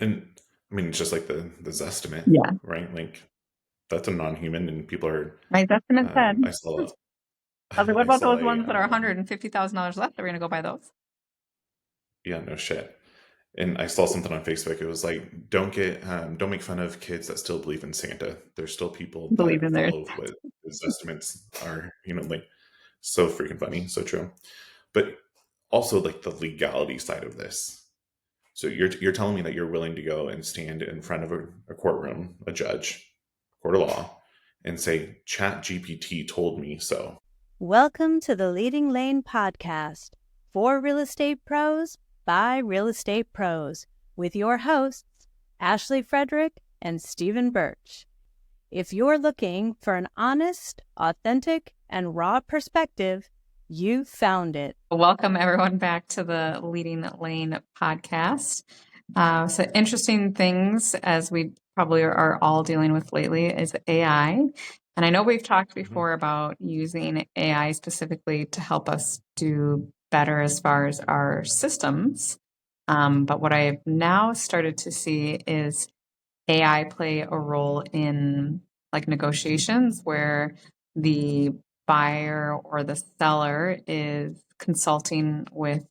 And I mean, it's just like the Zestimate, Yeah. right? Like that's a non-human, and people are. My estimate said. I saw I was like, what I about saw those a ones that are $150,000 left? Are we going to go buy those? yeah, no shit. And I saw something on Facebook. It was like, don't make fun of kids that still believe in Santa. There's still people Believe in that theirs. follow what his estimates are. Like so freaking funny, so true. But also like the legality side of this. So you're telling me that you're willing to go and stand in front of a courtroom, a judge, court of law, and say, ChatGPT told me so. Welcome to the Leading Lane podcast for real estate pros by real estate pros with your hosts, Ashley Frederick and Stephen Birch. If you're looking for an honest, authentic, and raw perspective, you found it. Welcome everyone back to the Leading Lane podcast. So interesting things, as we probably are all dealing with lately, is AI. And I know we've talked before about using AI specifically to help us do better as far as our systems. But what I've now started to see is AI play a role in like negotiations where the buyer or the seller is consulting with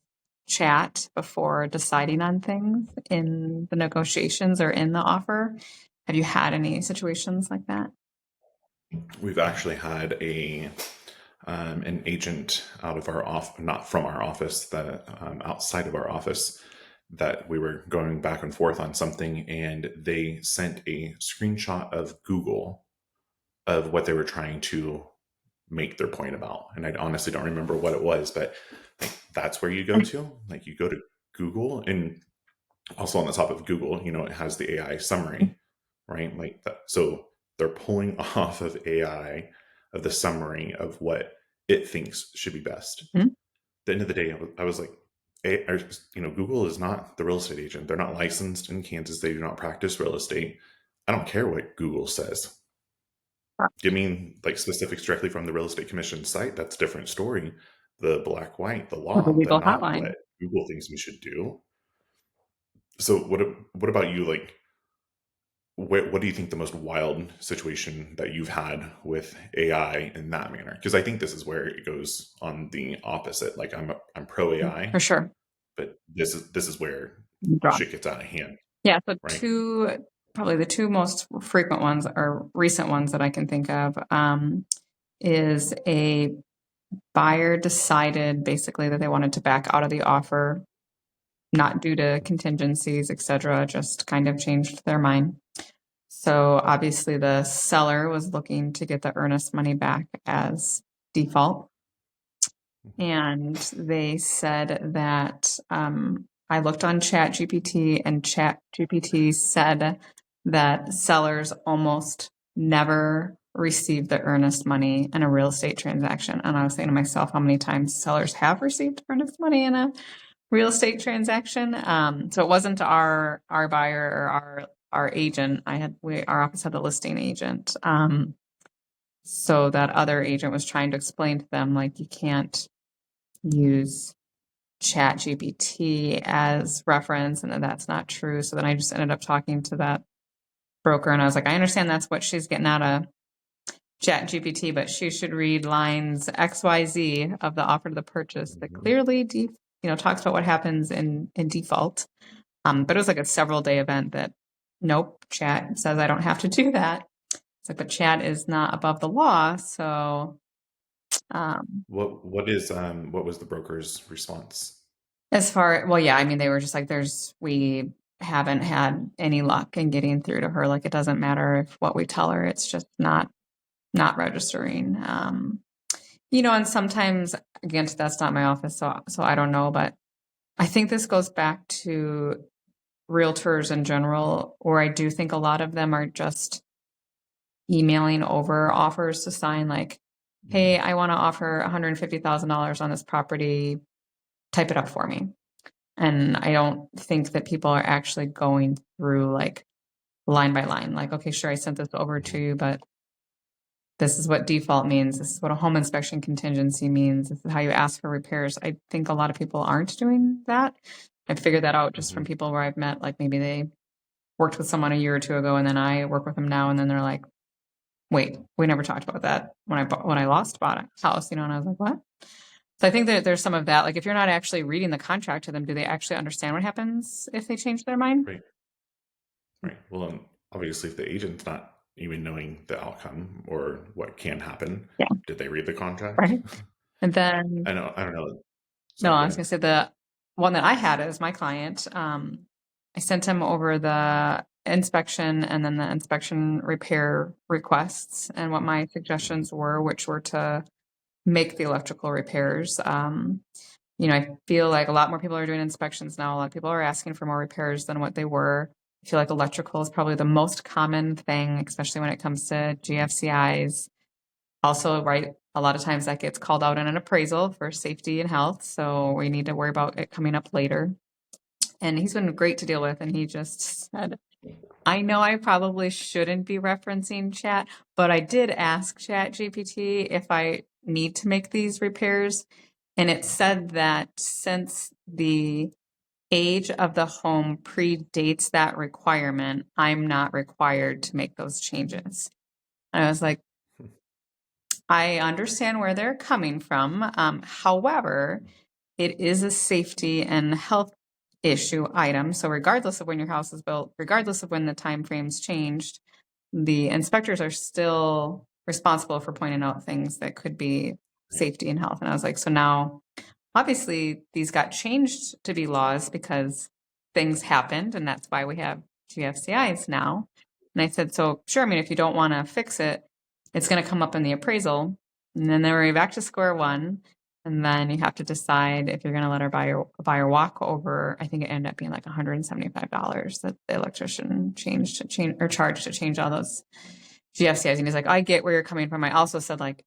chat before deciding on things in the negotiations or in the offer. Have you had any situations like that? We've actually had an agent out of our off, not from our office, that outside of our office, that we were going back and forth on something, and they sent a screenshot of Google of what they were trying to make their point about. And I honestly don't remember what it was, but like, that's where you go to. Like you go to Google, and also on the top of Google, it has the AI summary, right? Like that. So they're pulling off of AI of the summary of what it thinks should be best. Mm-hmm. At the end of the day, I was like, Google is not the real estate agent. They're not licensed in Kansas. They do not practice real estate. I don't care what Google says. Give me like specifics directly from the real estate commission site. That's a different story. The black, white, the Or the law, but legal not hotline. what Google thinks we should do. So what about you? Like, what do you think the most wild situation that you've had with AI in that manner? Because I think this is where it goes on the opposite. Like I'm pro AI, For sure. but this is where Draw. shit gets out of hand. Yeah, so Right? probably the two most frequent ones or recent ones that I can think of is a buyer decided basically that they wanted to back out of the offer, not due to contingencies, etc., just kind of changed their mind. So obviously the seller was looking to get the earnest money back as default. And they said that I looked on ChatGPT, and ChatGPT said that sellers almost never receive the earnest money in a real estate transaction. And I was saying to myself, how many times sellers have received earnest money in a real estate transaction? So it wasn't our buyer or our agent. Our office had the listing agent. So that other agent was trying to explain to them, like, you can't use ChatGPT as reference, and that's not true. So then I just ended up talking to that broker, and I was like, I understand that's what she's getting out of ChatGPT, but she should read lines XYZ of the offer to the purchase that clearly talks about what happens in default. But it was like a several day event that nope, Chat says I don't have to do that. It's like, but Chat is not above the law, so What was the broker's response? yeah, I mean, they were just like, we haven't had any luck in getting through to her. Like, it doesn't matter if what we tell her, it's just not registering. And sometimes, again, that's not my office, so I don't know, but I think this goes back to realtors in general, or I do think a lot of them are just emailing over offers to sign, like, hey, I want to offer $150,000 on this property, type it up for me. And I don't think that people are actually going through like line by line, like, okay, sure, I sent this over to you, but this is what default means. This is what a home inspection contingency means. This is how you ask for repairs. I think a lot of people aren't doing that. I figured that out just from people where I've met, like maybe they worked with someone a year or two ago, and then I work with them now, and then they're like, wait, we never talked about that when I bought a house, and I was like, what? So I think that there's some of that. Like if you're not actually reading the contract to them, do they actually understand what happens if they change their mind? Right. Right. Well, obviously, if the agent's not even knowing the outcome or what can happen, Yeah. did they read the contract? Right. And then I don't know. no, Sorry, I was going to say the one that I had as my client. I sent him over the inspection and then the inspection repair requests and what my suggestions were, which were to make the electrical repairs. I feel like a lot more people are doing inspections now. A lot of people are asking for more repairs than what they were. I feel like electrical is probably the most common thing, especially when it comes to GFCIs. Also, right, a lot of times that gets called out in an appraisal for safety and health. So we need to worry about it coming up later. And he's been great to deal with. And he just said, I know I probably shouldn't be referencing chat, but I did ask ChatGPT if I need to make these repairs. And it said that since the age of the home predates that requirement, I'm not required to make those changes. And I was like, I understand where they're coming from. However, it is a safety and health issue item. So regardless of when your house is built, regardless of when the time frames changed, the inspectors are still responsible for pointing out things that could be safety and health. And I was like, so now obviously these got changed to be laws because things happened, and that's why we have GFCIs now. And I said, so sure, I mean, if you don't want to fix it, it's going to come up in the appraisal, and then we're back to square one. And then you have to decide if you're going to let our buyer walk over. I think it ended up being like $175 that the electrician charged to change all those GFCIs. And he's like, I get where you're coming from. I also said, like,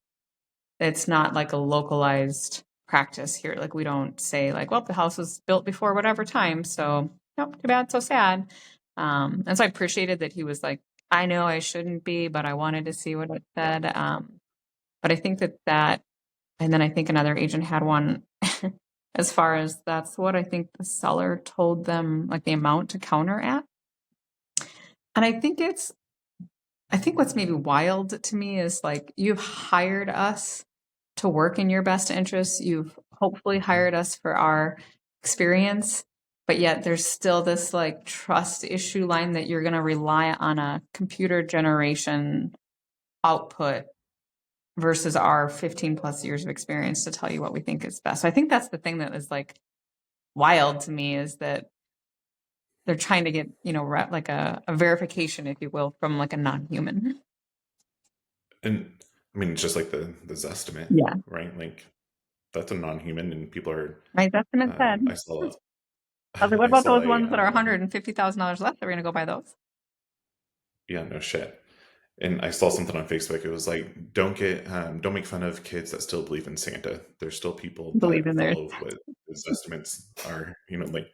it's not like a localized practice here. Like we don't say like, well, the house was built before whatever time. So nope, too bad, so sad. And so I appreciated that he was like, I know I shouldn't be, but I wanted to see what it said. But I think that, and then I think another agent had one as far as that's what I think the seller told them, like the amount to counter at. And I think what's maybe wild to me is like, you've hired us to work in your best interests. You've hopefully hired us for our experience, but yet there's still this like trust issue line that you're going to rely on a computer generation output versus our 15 plus years of experience to tell you what we think is best. So I think that's the thing that is like wild to me, is that they're trying to get, like a verification, if you will, from like a non-human. And I mean, it's just like the Zestimate, Yeah. right? Like that's a non-human, and people are. My Zestimate said. I saw. I was like, what about those ones that are $150,000 less? Are we going to go buy those? Yeah, no shit. And I saw something on Facebook. It was like, don't make fun of kids that still believe in Santa. There's still people Believe in that theirs. follow what his estimates are. Like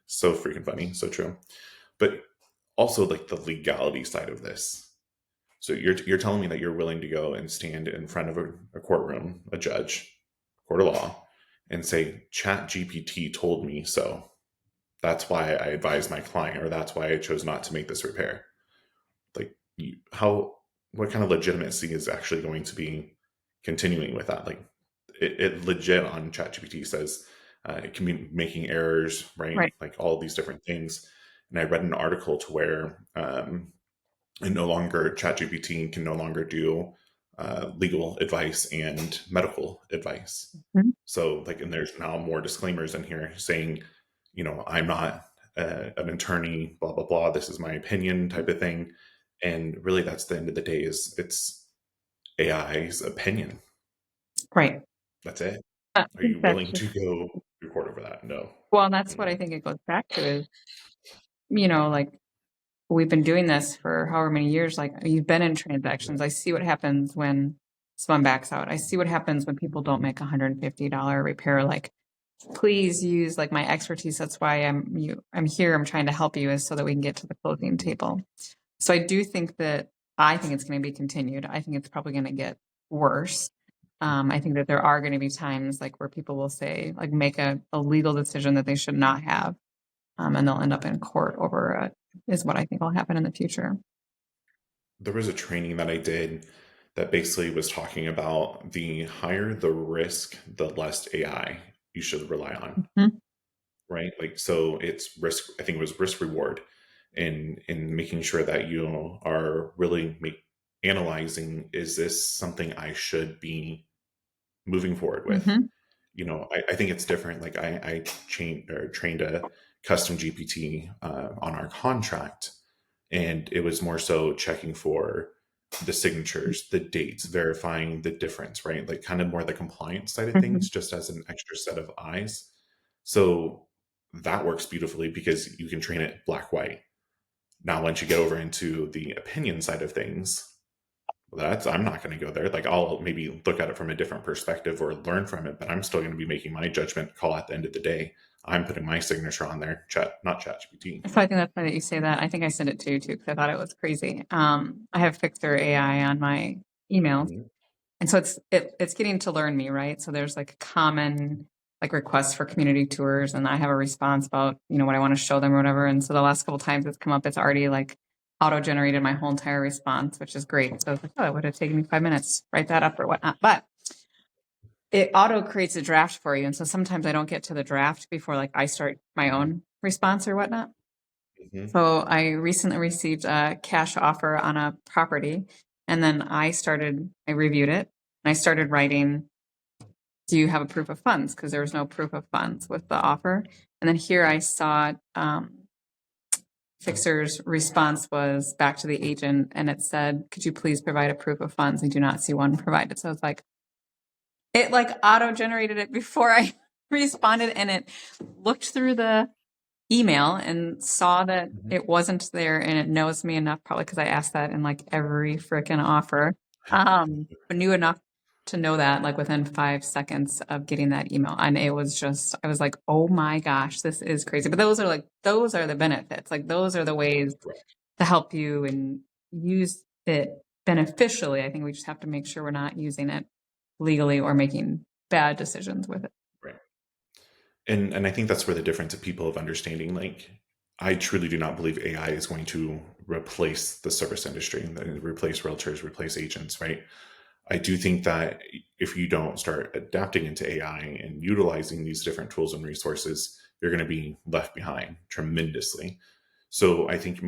so freaking funny, so true. But also like the legality side of this. So you're telling me that you're willing to go and stand in front of a courtroom, a judge, court of law, and say, ChatGPT told me so. That's why I advised my client, or that's why I chose not to make this repair. Like, what kind of legitimacy is actually going to be continuing with that? Like, it legit on ChatGPT says it can be making errors, right? Like all these different things. And I read an article to where ChatGPT can no longer do legal advice and medical advice. Mm-hmm. So like, and there's now more disclaimers in here saying, I'm not an attorney, blah, blah, blah. This is my opinion type of thing. And really that's the end of the day, it's AI's opinion. Right. That's it. Are you willing to go to court over that? No. Well, and that's what I think it goes back to is, like we've been doing this for however many years. Like you've been in transactions. I see what happens when someone backs out. I see what happens when people don't make $150 repair. Like, please use like my expertise. That's why I'm here. I'm trying to help you, is so that we can get to the closing table. So I do think that it's going to be continued. I think it's probably going to get worse. I think that there are going to be times like where people will say, like, make a legal decision that they should not have. And they'll end up in court over is what I think will happen in the future. There was a training that I did that basically was talking about the higher the risk, the less AI you should rely on, Mhm. right? Like, so it's risk, I think it was risk reward in making sure that you are really analyzing, is this something I should be moving forward with? Mhm. I think it's different. Like I trained a custom GPT on our contract, and it was more so checking for the signatures, the dates, verifying the difference, right? Like kind of more the compliance side of Mhm. things, just as an extra set of eyes. So that works beautifully because you can train it black white. Now, once you get over into the opinion side of things, I'm not going to go there. Like I'll maybe look at it from a different perspective or learn from it, but I'm still going to be making my judgment call at the end of the day. I'm putting my signature on there, not ChatGPT. So I think that's funny that you say that. I think I sent it to you too because I thought it was crazy. I have Fixer AI on my emails, Mhm. and so it's getting to learn me, right? So there's like a common like requests for community tours, and I have a response about what I want to show them or whatever. And so the last couple times it's come up, it's already like auto generated my whole entire response, which is great. So I was like, oh, it would have taken me 5 minutes to write that up or whatnot, but it auto creates a draft for you. And so sometimes I don't get to the draft before like I start my own response or whatnot. Mhm. So I recently received a cash offer on a property, and then I reviewed it, and I started writing, do you have a proof of funds? Because there was no proof of funds with the offer. And then here I saw Fixer's response was back to the agent, and it said, could you please provide a proof of funds? I do not see one provided. So it's like, it like auto generated it before I responded, and it looked through the email and saw that Mhm. it wasn't there, and it knows me enough, probably because I asked that in like every freaking offer, but knew enough to know that like within 5 seconds of getting that email. And I was like, oh my gosh, this is crazy. But those are the benefits. Like those are the ways Right. to help you and use it beneficially. I think we just have to make sure we're not using it legally or making bad decisions with it. Right. And I think that's where the difference of people of understanding, like I truly do not believe AI is going to replace the service industry, replace realtors, replace agents, right? I do think that if you don't start adapting into AI and utilizing these different tools and resources, you're going to be left behind tremendously. So I think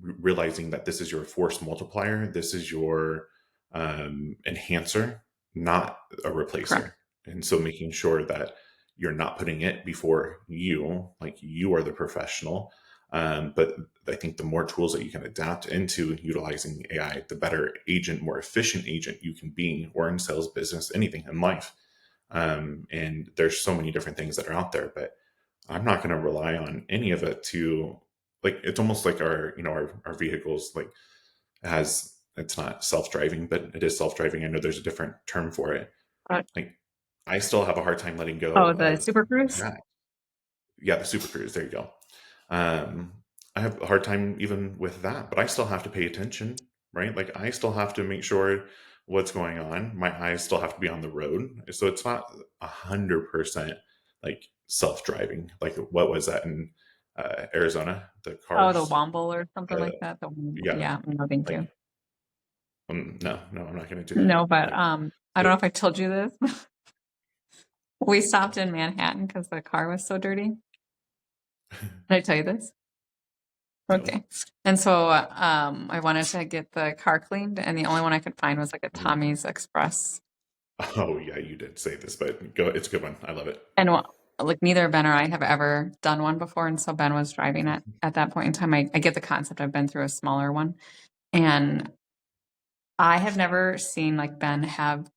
realizing that this is your force multiplier, this is your enhancer, not a replacer. Correct. And so making sure that you're not putting it before you, like you are the professional. But I think the more tools that you can adapt into utilizing AI, the better agent, more efficient agent you can be, or in sales, business, anything in life. And there's so many different things that are out there, but I'm not going to rely on any of it to, like, it's almost like our vehicles, like it's not self-driving, but it is self-driving. I know there's a different term for it. Like I still have a hard time letting go Oh, the of Super Cruise? that. Yeah, the Super Cruise. There you go. Um, I have a hard time even with that, but I still have to pay attention, right? Like I still have to make sure what's going on. My eyes still have to be on the road. So it's not 100% like self-driving. Like what was that in Arizona? The Oh, the cars. Womble or something Uh, like that. yeah, Yeah, no, thank you. like no, I'm not going to do that. No, but Like I don't know if I told you this. We stopped in Manhattan because the car was so dirty. Did I tell you this? no. Okay. And so I wanted to get the car cleaned, and the only one I could find was like a Tommy's Express. Oh yeah, you did say this, but go. It's a good one. I love it. And like neither Ben or I have ever done one before, and so Ben was driving it at that point in time. I get the concept. I've been through a smaller one, and I have never seen like Ben have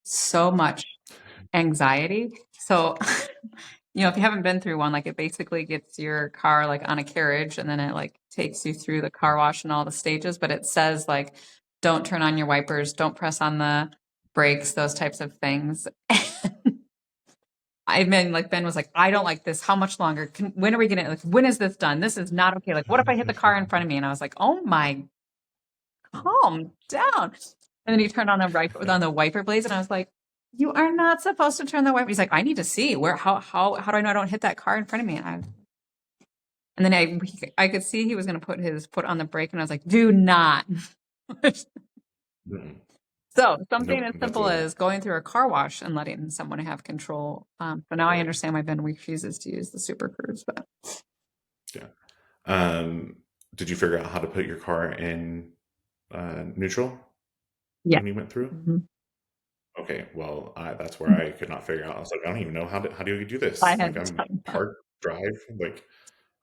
so much anxiety. So, if you haven't been through one, like it basically gets your car like on a carriage, and then it like takes you through the car wash and all the stages, but it says like, don't turn on your wipers, don't press on the brakes, those types of things. I mean, like Ben was like, I don't like this. How much longer? When are we gonna, like, when is this done? This is not okay. Like, what if I hit the car in front of me? And I was like, oh my, calm down. And then he turned on the wiper blades, and I was like, you are not supposed to turn the wiper. He's like, I need to see how do I know I don't hit that car in front of me? And And then I could see he was going to put his foot on the brake, and I was like, do not. Mm. So something Nope, as that's simple a as going through a car wash and letting someone have control. So now I right. understand why Ben refuses to use the Super Cruise. But Yeah. Did you figure out how to put your car in neutral yeah. when you went through? Mhm. Okay, well, that's where I could not figure out. I was like, I don't even know how do you do I this? Like, had I'm done that. park, drive, like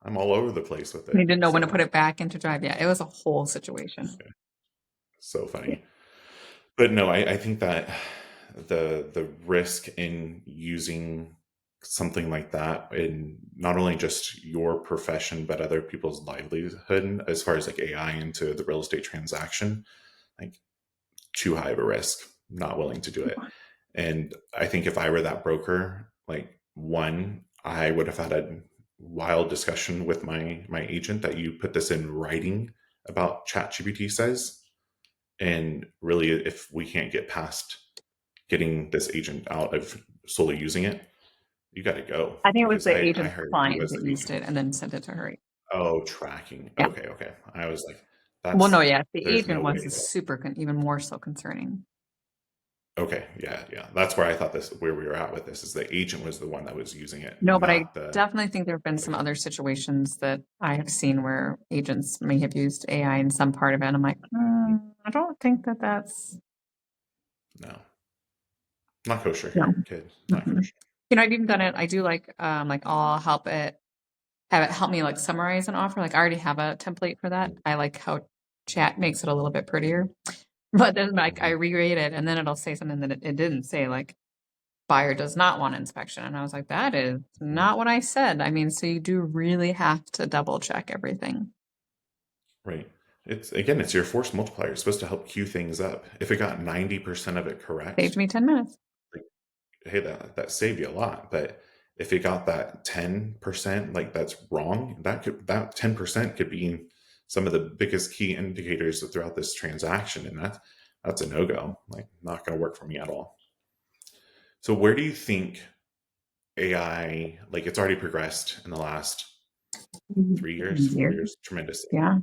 I'm all over the place with And he it. didn't know when to put So it back into drive. Yeah, it was a whole situation. so funny. But no, I think that the risk in using something like that in not only just your profession but other people's livelihood as far as like AI into the real estate transaction, like too high of a risk, not willing to do it. And I think if I were that broker, like one, I would have had a wild discussion with my agent that you put this in writing about ChatGPT says. And really, if we can't get past getting this agent out of solely using it, you got to go I think it was because the I agent's hired you client as that the used agent. it and then sent it to her. Oh, tracking. Yeah. Okay. I was like, Well, no, that's yeah, the there's agent no way. was even more so concerning. Okay, yeah. That's where I thought where we were at with this is the agent was the one that was using it, No, but I not the. definitely think there have been some other situations that I have seen where agents may have used AI in some part of it. And I'm like, I don't think that that's No, not kosher no. here, kid. Not Mhm. kosher. I've even done it. I do like I'll have it help me like summarize an offer. Like I already have a template for that. I like how chat makes it a little bit prettier. But then like I Mhm. reread it and then it'll say something that it didn't say, like buyer does not want inspection. And I was like, that is not what I said. I mean, so you do really have to double check everything. Right. It's your force multiplier. It's supposed to help queue things up. If it got 90% of it Saved correct, me 10 minutes. like, hey, that saved you a lot. But if it got that 10%, like that's wrong, that 10% could be some of the biggest key indicators throughout this transaction, and that's a no go. Like, not going to work for me at all. So, where do you think AI, like, it's already progressed in the last 3 years, 4 years, tremendously? Yeah.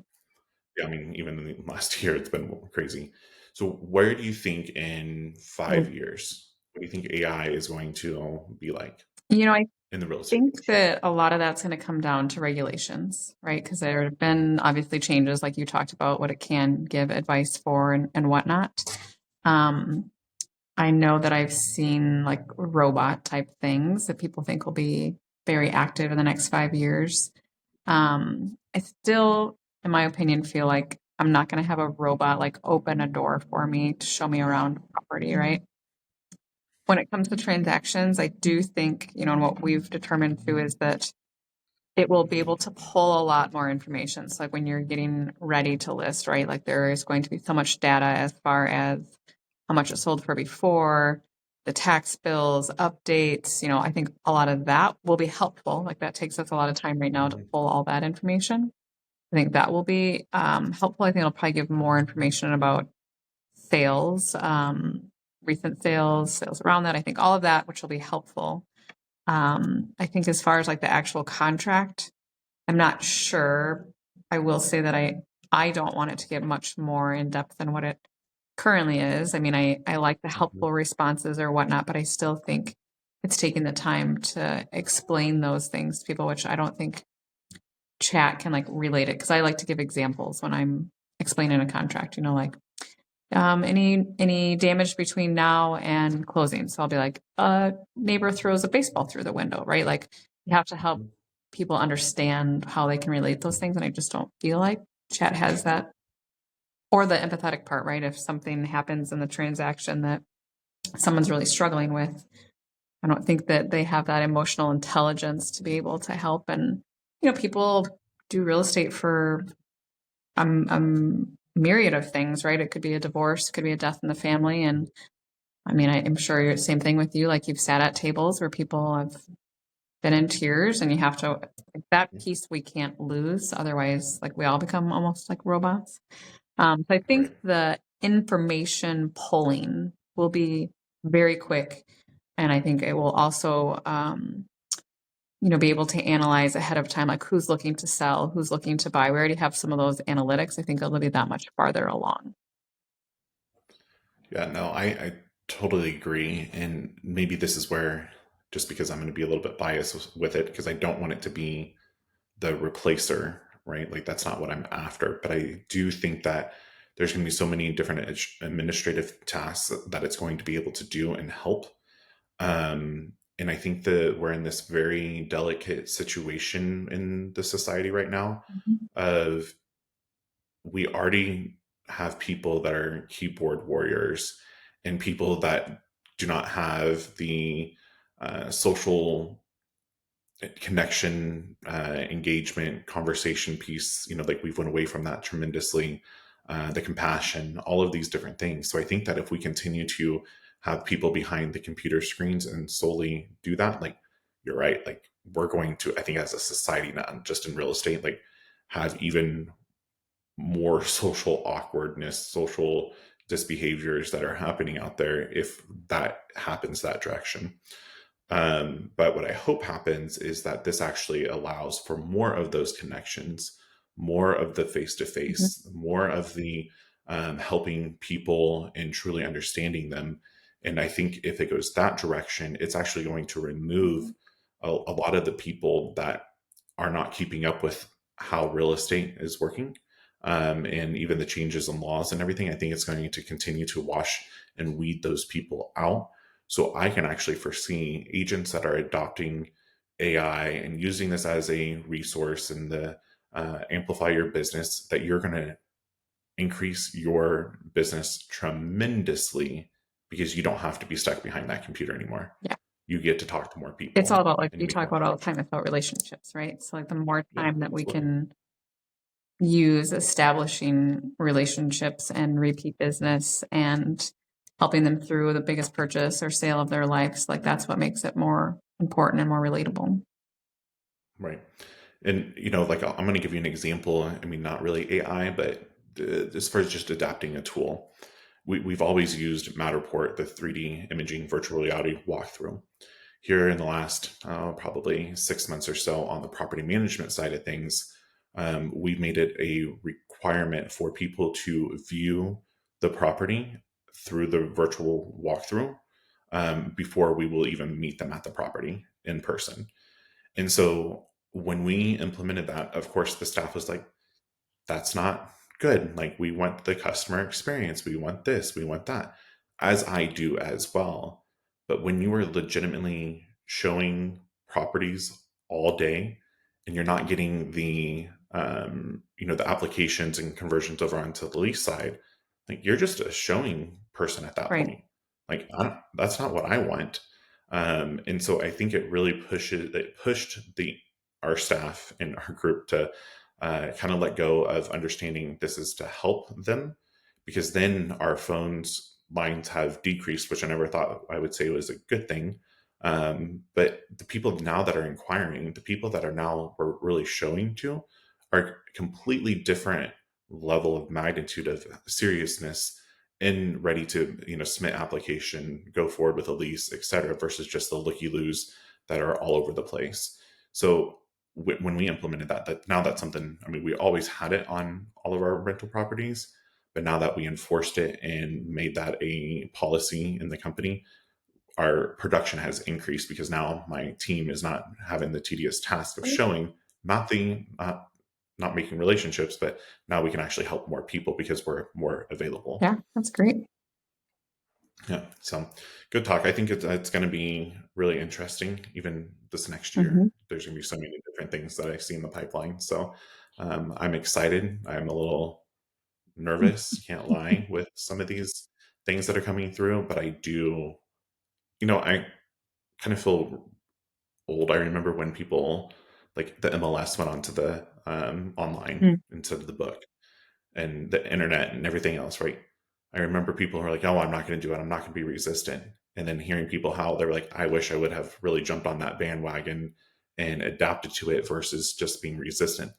Yeah, I mean, even in the last year, it's been crazy. So, where do you think in 5 years, what do you think AI is going to be like I in the real estate think industry? that a lot of that's going to come down to regulations, right? Because there have been obviously changes, like you talked about, what it can give advice for and whatnot. Um, I know that I've seen like robot type things that people think will be very active in the next 5 years. I still, in my opinion, feel like I'm not going to have a robot like open a door for me to show me around property, right? When it comes to transactions, I do think, and what we've determined too is that it will be able to pull a lot more information. So like when you're getting ready to list, right? Like there is going to be so much data as far as how much it sold for before, the tax bills, updates. I think a lot of that will be helpful. Like that takes us a lot of time right now to Mhm. pull all that information. I think that will be helpful. I think it'll probably give more information about sales, recent sales around that. I think all of that, which will be helpful. I think as far as like the actual contract, I'm not sure. I will say that I don't want it to get much more in depth than what it currently is. I mean, I like the helpful responses or whatnot, but I still think it's taking the time to explain those things to people, which I don't think chat can like relate it, because I like to give examples when I'm explaining a contract, like any damage between now and closing. So I'll be like, a neighbor throws a baseball through the window, right? Like you have to help people understand how they can relate those things. And I just don't feel like chat has that, or the empathetic part, right? If something happens in the transaction that someone's really struggling with, I don't think that they have that emotional intelligence to be able to help. And, people do real estate for a myriad of things, right? It could be a divorce, it could be a death in the family. And I mean, I'm sure you're the same thing with you. Like you've sat at tables where people have been in tears, and you have to, like, that piece we can't lose. Otherwise, like we all become almost like robots. So I think Right. the information pulling will be very quick. And I think it will also be able to analyze ahead of time, like who's looking to sell, who's looking to buy. We already have some of those analytics. I think it'll be that much farther along. Yeah, no, I totally agree. And maybe this is where, just because I'm going to be a little bit biased with it, because I don't want it to be the replacer, right? Like that's not what I'm after. But I do think that there's going to be so many different administrative tasks that it's going to be able to do and help. And I think that we're in this very delicate situation in the society right now of we already have people that are keyboard warriors and people that do not have the social connection, engagement, conversation piece. Like we've went away from that tremendously. The compassion, all of these different things. So I think that if we continue to have people behind the computer screens and solely do that, like you're right, like we're going to, I think as a society, not just in real estate, like have even more social awkwardness, social disbehaviors that are happening out there if that happens that direction. But what I hope happens is that this actually allows for more of those connections, more of the face to face, more of the helping people and truly understanding them. And I think if it goes that direction, it's actually going to remove a lot of the people that are not keeping up with how real estate is working. And even the changes in laws and everything, I think it's going to continue to wash and weed those people out. So I can actually foresee agents that are adopting AI and using this as a resource and the amplify your business, that you're going to increase your business tremendously because you don't have to be stuck behind that computer anymore. Yeah. You get to talk to more people. It's all about, like you talk about all the time, it's about relationships, right? So like the more time that we can use establishing relationships and repeat business and helping them through the biggest purchase or sale of their lives, like that's what makes it more important and more relatable. Right. And, like I'm going to give you an example. I mean, not really AI, but as far as just adapting a tool, we've always used Matterport, the 3D imaging virtual reality walkthrough. Here in the last probably 6 months or so on the property management side of things, we've made it a requirement for people to view the property through the virtual walkthrough before we will even meet them at the property in person. And so when we implemented that, of course, the staff was like, that's not good. Like, we want the customer experience. We want this, we want that, as I do as well. But when you are legitimately showing properties all day and you're not getting the, the applications and conversions over onto the lease side, like you're just a showing person at that point. Like, that's not what I want. And so I think it really pushed our staff and our group to kind of let go of understanding this is to help them, because then our phones lines have decreased, which I never thought I would say was a good thing. But the people now that are inquiring, the people that are now we're really showing to, are completely different level of magnitude of seriousness and ready to submit application, go forward with a lease, etc., versus just the looky-loos that are all over the place. So when we implemented that now that's something, I mean, we always had it on all of our rental properties, but now that we enforced it and made that a policy in the company, our production has increased because now my team is not having the tedious task of showing, not making relationships, but now we can actually help more people because we're more available. Yeah, that's great. Yeah, so good talk. I think it's going to be really interesting. Even this next year, there's going to be so many different things that I see in the pipeline. So I'm excited. I'm a little nervous, can't lie, with some of these things that are coming through. But I do, I kind of feel old. I remember when people like the MLS went onto the online instead of the book, and the internet and everything else, right? I remember people who are like, oh, I'm not going to do it. I'm not going to be resistant. And then hearing people how they're like, I wish I would have really jumped on that bandwagon and adapted to it versus just being resistant.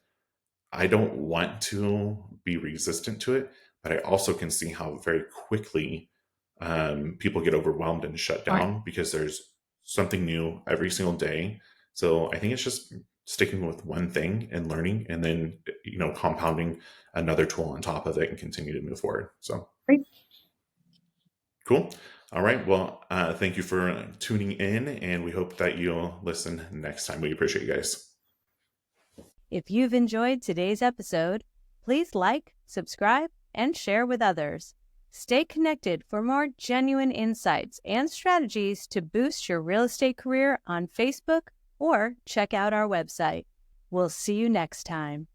I don't want to be resistant to it, but I also can see how very quickly people get overwhelmed and shut down because there's something new every single day So I think it's just sticking with one thing and learning, and then, compounding another tool on top of it and continue to move forward. So Great. cool. All right. Well, thank you for tuning in, and we hope that you'll listen next time. We appreciate you guys. If you've enjoyed today's episode, please like, subscribe, and share with others. Stay connected for more genuine insights and strategies to boost your real estate career on Facebook, or check out our website. We'll see you next time.